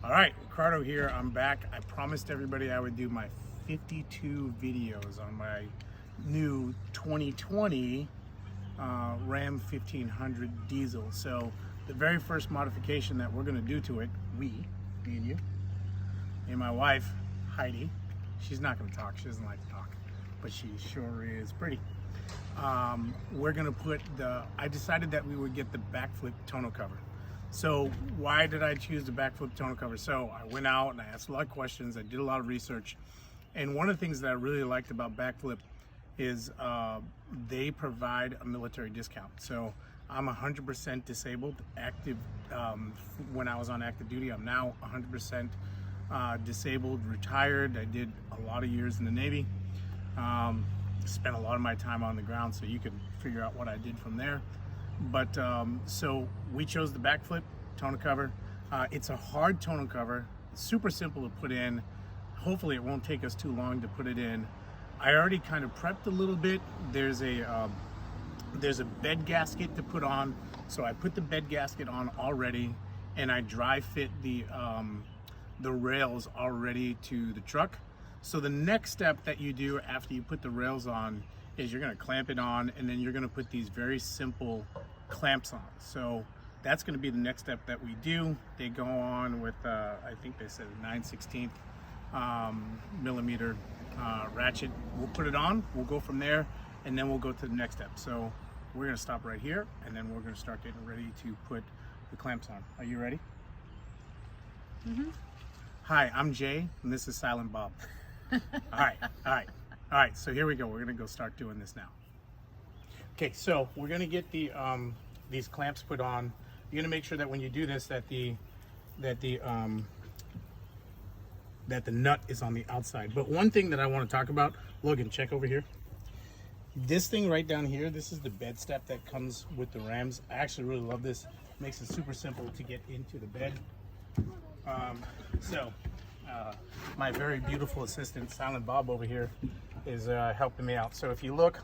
All right, Ricardo here. I'm back. I promised everybody I would do my 52 videos on my new 2020 Ram 1500 diesel. So the very first modification that we're going to do to it, me and you, and my wife, Heidi, she's not going to talk. She doesn't like to talk, but she sure is pretty. We're going to put I decided that we would get the Bakflip tonneau cover. So why did I choose the Bakflip tonneau cover? So I went out and I asked a lot of questions. I did a lot of research. And one of the things that I really liked about Bakflip is they provide a military discount. So I'm 100% disabled, active. When I was on active duty, I'm now 100% disabled, retired. I did a lot of years in the Navy. Spent a lot of my time on the ground, so you can figure out what I did from there. But so we chose the Bakflip tonneau cover. It's a hard tonneau cover, super simple to put in. Hopefully it won't take us too long to put it in. I already kind of prepped a little bit. There's a bed gasket to put on, so I put the bed gasket on already, and I dry fit the rails already to the truck. So the next step that you do after you put the rails on is you're going to clamp it on, and then you're going to put these very simple clamps on. So that's going to be the next step that we do. They go on with I think they said 9/16 millimeter ratchet. We'll put it on, we'll go from there, and then we'll go to the next step. So we're going to stop right here, and then we're going to start getting ready to put the clamps on. Are you ready? Mm-hmm. Hi, I'm Jay, and this is Silent Bob. All right, so here we go. We're gonna go start doing this now. Okay, so we're gonna get the these clamps put on. You're gonna make sure that when you do this that the nut is on the outside. But one thing that I want to talk about, Logan, check over here. This thing right down here, this is the bed step that comes with the Rams. I actually really love this. It makes it super simple to get into the bed. My very beautiful assistant, Silent Bob over here, is helping me out. So if you look,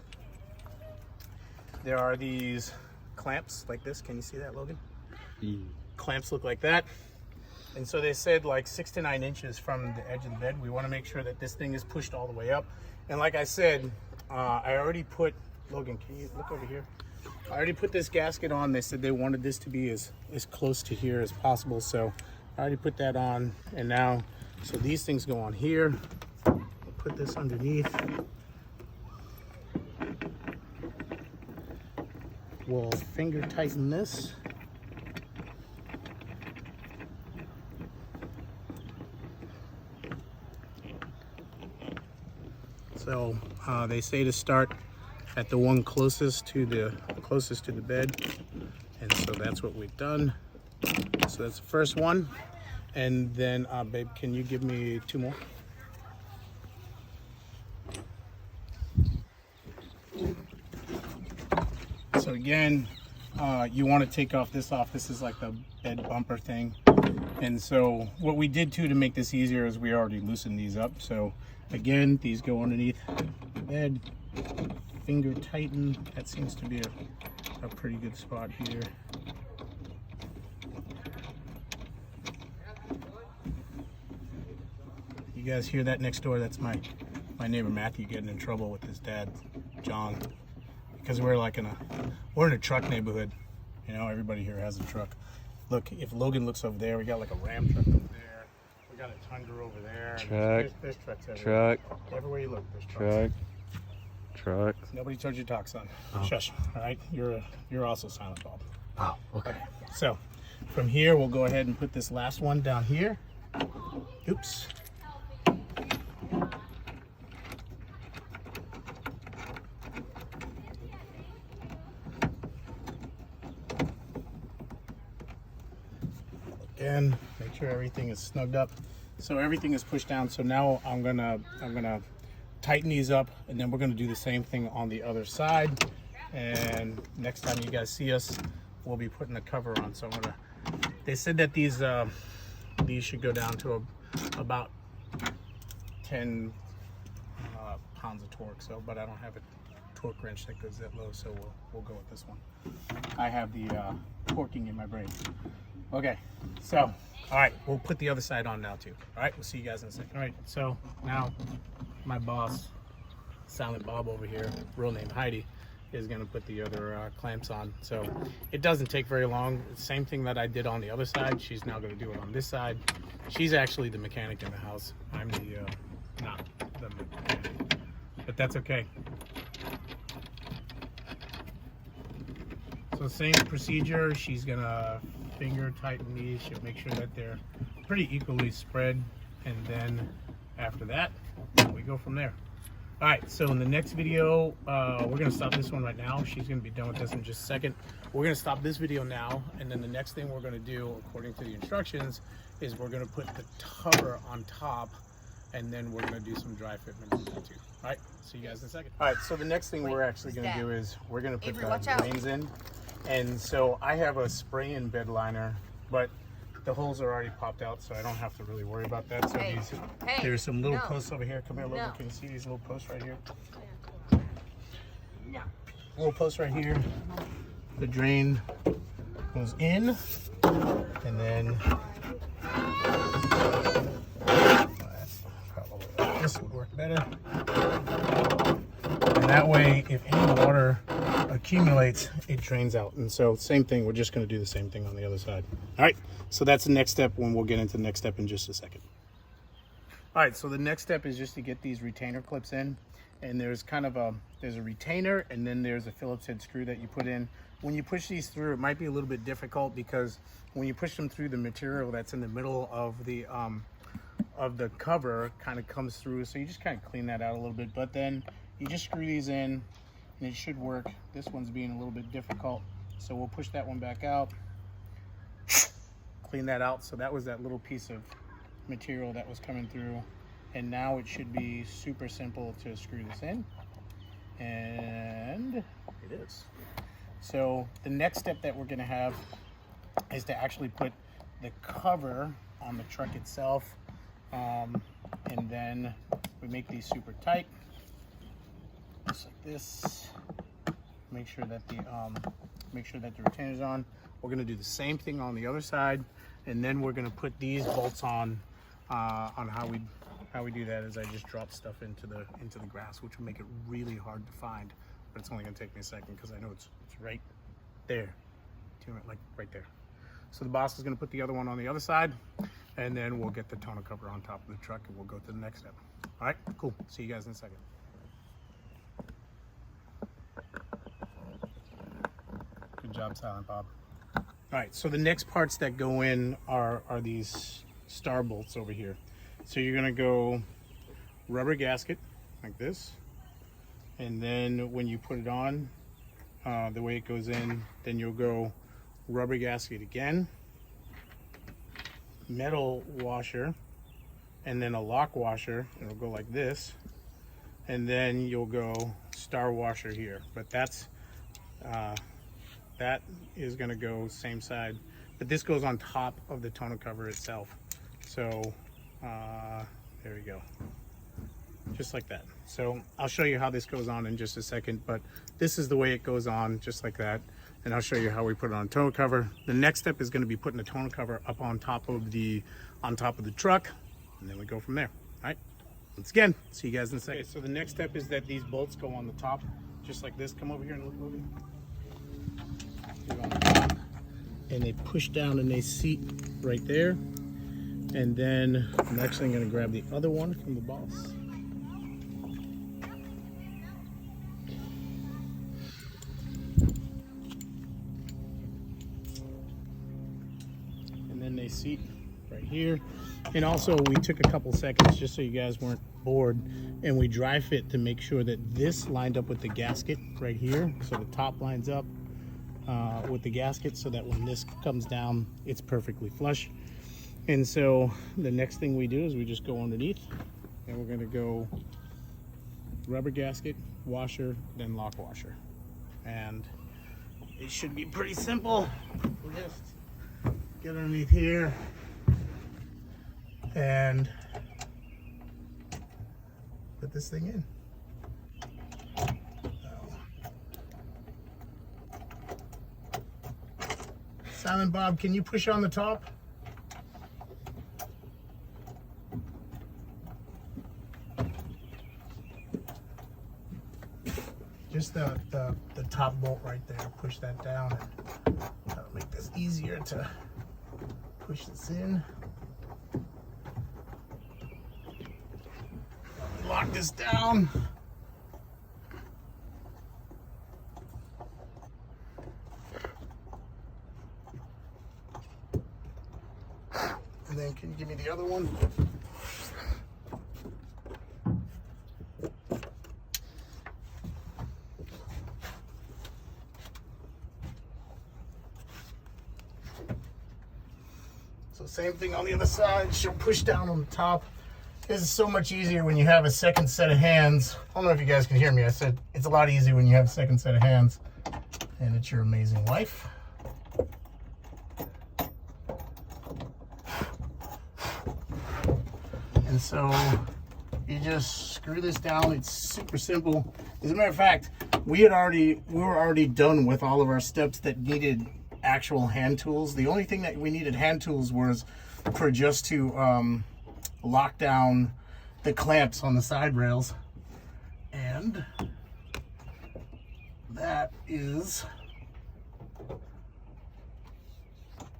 there are these clamps like this. Can you see that, Logan? Clamps look like that. And so they said like 6 to 9 inches from the edge of the bed. We want to make sure that this thing is pushed all the way up. And like I said, I already put, Logan, can you look over here? I already put this gasket on. They said they wanted this to be as close to here as possible. So I already put that on, and now, so these things go on here. I'll put this underneath. We'll finger tighten this. So they say to start at the one closest to the bed, and so that's what we've done. So that's the first one. And then, babe, can you give me 2 more? So again, you want to take this off. This is like the bed bumper thing. And so what we did too to make this easier is we already loosened these up. So again, these go underneath the bed. Finger tighten. That seems to be a pretty good spot here. You guys hear that next door? That's my neighbor Matthew getting in trouble with his dad, John, because we're in a truck neighborhood. You know, everybody here has a truck. Look, if Logan looks over there, we got like a Ram truck over there. We got a Tundra over there. Truck. There's trucks everywhere. Truck. Everywhere you look, there's trucks. Truck. Nobody told you to talk, son. Oh. Shush. All right, you're also Silent Bob. Oh, okay. So from here, we'll go ahead and put this last one down here. Oops. Again, make sure everything is snugged up. So everything is pushed down. So now I'm gonna tighten these up, and then we're gonna do the same thing on the other side. And next time you guys see us, we'll be putting the cover on. So they said that these should go down to about 10 pounds of torque. So, but I don't have a torque wrench that goes that low, so we'll go with this one. I have the torquing in my brain. Okay, so, all right, we'll put the other side on now too. All right, we'll see you guys in a second. All right, so now my boss, Silent Bob over here, real name Heidi, is gonna put the other clamps on. So it doesn't take very long. Same thing that I did on the other side, she's now gonna do it on this side. She's actually the mechanic in the house. I'm the, not the mechanic, but that's okay. So same procedure, she's gonna finger tighten these. She'll make sure that they're pretty equally spread, and then after that we go from there. All right, so in the next video, we're gonna stop this one right now. She's gonna be done with this in just a second. We're gonna stop this video now, and then the next thing we're gonna do, according to the instructions, is we're gonna put the cover on top, and then we're gonna do some dry fit maneuver too. All right, see you guys in a second. All right, so the next thing we're actually gonna do is we're gonna put the drains in. And so I have a spray-in bed liner, but the holes are already popped out, so I don't have to really worry about that. So there's some little posts over here. Come here, look. Can you see these little posts right here? Little posts right here. The drain goes in, and then probably this would work better. And that way, if any water accumulates, it drains out. And so same thing, we're just going to do the same thing on the other side. All right, so that's the next step, when we'll get into the next step in just a second. All right, so the next step is just to get these retainer clips in, and there's kind of there's a retainer, and then there's a Phillips head screw that you put in. When you push these through, it might be a little bit difficult, because when you push them through, the material that's in the middle of the cover kind of comes through, so you just kind of clean that out a little bit. But then you just screw these in, and it should work. This one's being a little bit difficult, so we'll push that one back out, clean that out. So that was that little piece of material that was coming through, and now it should be super simple to screw this in, and it is. So the next step that we're going to have is to actually put the cover on the truck itself, and then we make these super tight, just like this. Make sure that the retainer's on. We're going to do the same thing on the other side, and then we're going to put these bolts on. How we do that is I just drop stuff into the grass, which will make it really hard to find. But it's only going to take me a second, because I know it's right there, like right there. So the boss is going to put the other one on the other side, and then we'll get the tonneau cover on top of the truck, and we'll go to the next step. All right, cool. See you guys in a second. Good job, Silent Bob. All right, so the next parts that go in are these star bolts over here. So you're gonna go rubber gasket like this, and then when you put it on, the way it goes in, then you'll go rubber gasket again, metal washer, and then a lock washer. It'll go like this, and then you'll go star washer here. But that is going to go same side, but this goes on top of the tonneau cover itself. So there we go, just like that. So I'll show you how this goes on in just a second, but this is the way it goes on, just like that. And I'll show you how we put it on tonneau cover. The next step is going to be putting the tonneau cover up on top of the truck, and then we go from there. All right, once again, see you guys in a second. Okay, so the next step is that these bolts go on the top, just like this. Come over here and look over. On the top, and they push down and they seat right there. And then I'm actually going to grab the other one from the boss. And then they seat right here. And also we took a couple seconds, just so you guys weren't bored, and we dry fit to make sure that this lined up with the gasket right here. So the top lines up with the gasket, so that when this comes down, it's perfectly flush. And so the next thing we do is we just go underneath, and we're going to go rubber gasket, washer, then lock washer. And it should be pretty simple. We'll just get underneath here and put this thing in. Oh. Silent Bob, can you push on the top? Just the top bolt right there. Push that down. That'll make this easier to push this in. Lock this down. And then can you give me the other one? So same thing on the other side. She'll push down on the top. This is so much easier when you have a second set of hands. I don't know if you guys can hear me. I said it's a lot easier when you have a second set of hands. And it's your amazing wife. And so you just screw this down. It's super simple. As a matter of fact, we were already done with all of our steps that needed actual hand tools. The only thing that we needed hand tools was for just to lock down the clamps on the side rails, and that is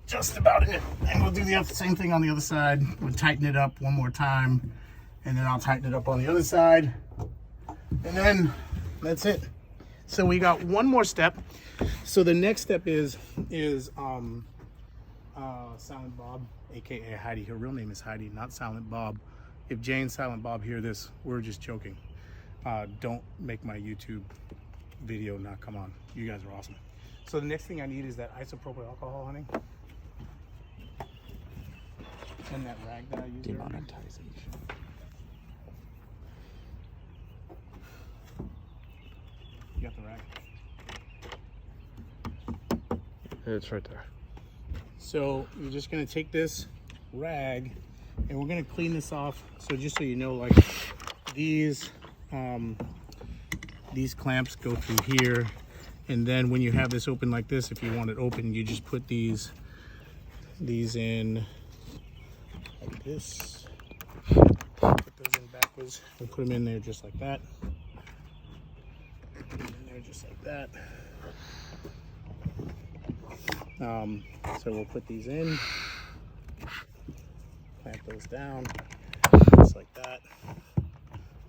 just about it. And we'll do the same thing on the other side. We'll tighten it up one more time, and then I'll tighten it up on the other side, and then that's it. So we got one more step. So the next step is Silent Bob, aka Heidi. Her real name is Heidi, not Silent Bob. If Jay and Silent Bob hear this, we're just joking. Don't make my YouTube video not come on. You guys are awesome. So the next thing I need is that isopropyl alcohol, honey. And that rag that I used. Demonetization. You got the rag? It's right there. So you're just gonna take this rag and we're gonna clean this off. So just so you know, like these clamps go through here, and then when you have this open like this, if you want it open, you just put these in like this. Put those in backwards and put them in there just like that. Put them in there just like that. So we'll put these in, clamp those down, just like that,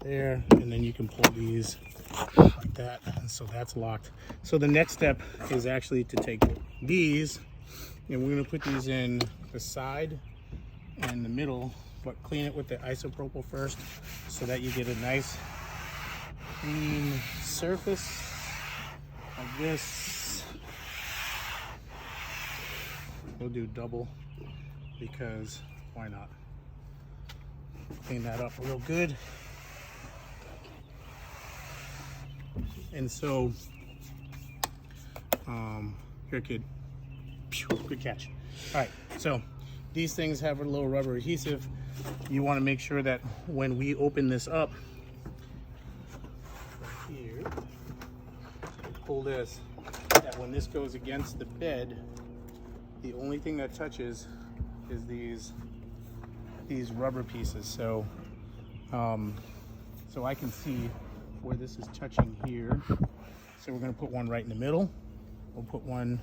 there, and then you can pull these like that, and so that's locked. So the next step is actually to take these, and we're going to put these in the side and the middle, but clean it with the isopropyl first, so that you get a nice clean surface like this. We'll do double because why not? Clean that up real good. And so, here, kid. Good catch. All right, so these things have a little rubber adhesive. You want to make sure that when we open this up, right here, pull this, that when this goes against the bed, the only thing that touches is these rubber pieces. So, so I can see where this is touching here. So we're going to put one right in the middle. We'll put one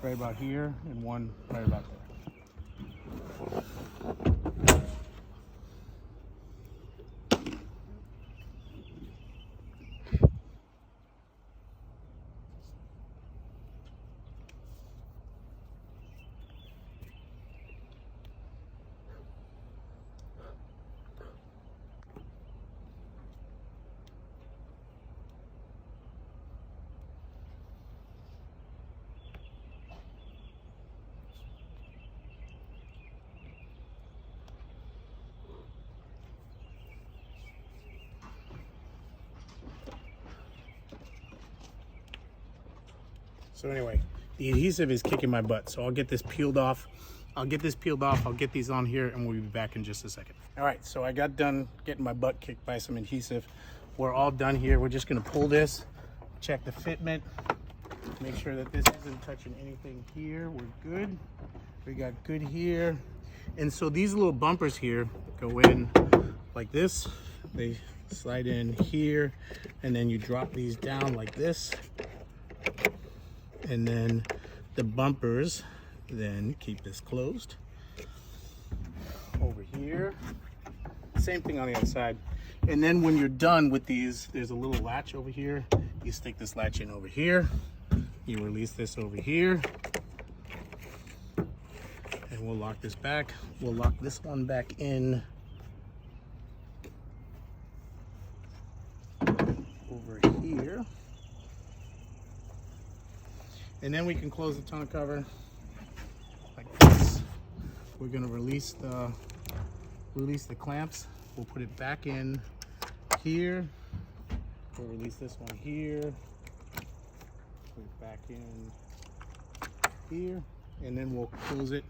right about here and one right about there. So anyway, the adhesive is kicking my butt. So I'll get this peeled off. I'll get these on here, and we'll be back in just a second. All right, so I got done getting my butt kicked by some adhesive. We're all done here. We're just gonna pull this, check the fitment, Make sure that this isn't touching anything here. We're good. We got good here. And so these little bumpers here go in like this. They slide in here, and then you drop these down like this. And then the bumpers then keep this closed. Over here. Same thing on the other side. And then when you're done with these, there's a little latch over here. You stick this latch in over here. You release this over here. And we'll lock this back. We'll lock this one back in over here. And then we can close the tonneau cover like this. We're gonna release the clamps. We'll put it back in here. We'll release this one here. Put it back in here. And then we'll close it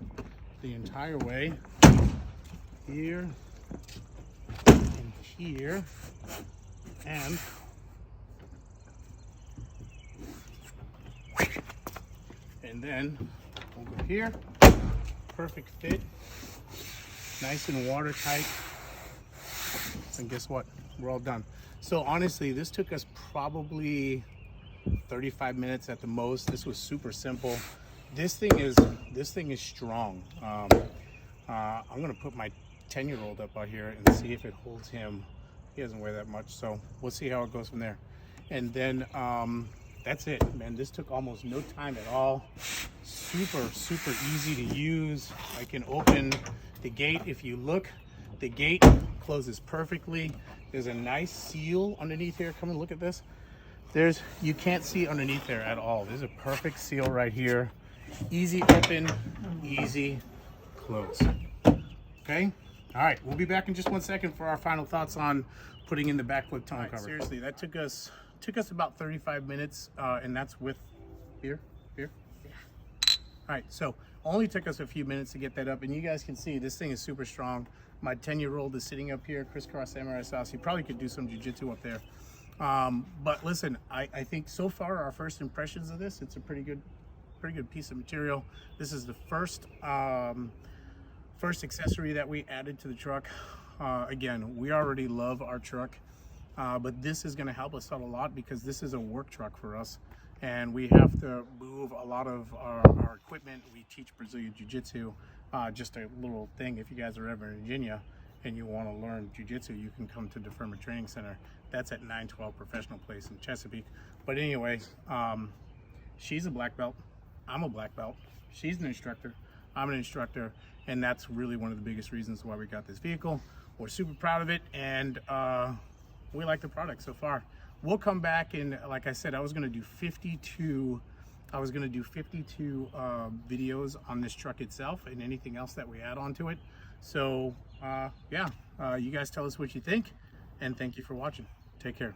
the entire way. Here. And here. And then we'll go here. Perfect fit. Nice and watertight. And guess what? We're all done. So honestly, this took us probably 35 minutes at the most. This was super simple. This thing is strong. I'm gonna put my 10-year-old up out here and see if it holds him. He doesn't weigh that much, so we'll see how it goes from there. And then that's it, man. This took almost no time at all. Super easy to use. I can open the gate. If you look, the gate closes perfectly. There's a nice seal underneath here. Come and look at this. You can't see underneath there at all. There's a perfect seal right here. Easy open, easy close. Okay? All right, we'll be back in just 1 second for our final thoughts on putting in the backflip tonneau cover. Seriously, that took us about 35 minutes, and that's with here. Yeah. All right, so only took us a few minutes to get that up, and you guys can see this thing is super strong. My 10-year-old is sitting up here, crisscross samurai sauce. He probably could do some jiu-jitsu up there. But listen, I think so far our first impressions of this, it's a pretty good piece of material. This is the first accessory that we added to the truck. Again, we already love our truck, but this is going to help us out a lot because this is a work truck for us, and we have to move a lot of our equipment. We teach Brazilian Jiu-Jitsu. Just a little thing, if you guys are ever in Virginia and you want to learn Jiu-Jitsu, you can come to Deferment Training Center. That's at 912 Professional Place in Chesapeake. But anyway, she's a black belt. I'm a black belt. She's an instructor. I'm an instructor. And that's really one of the biggest reasons why we got this vehicle. We're super proud of it, and we like the product so far. We'll come back, and like I said, I was going to do 52 videos on this truck itself and anything else that we add onto it. So yeah, you guys tell us what you think, and thank you for watching. Take care.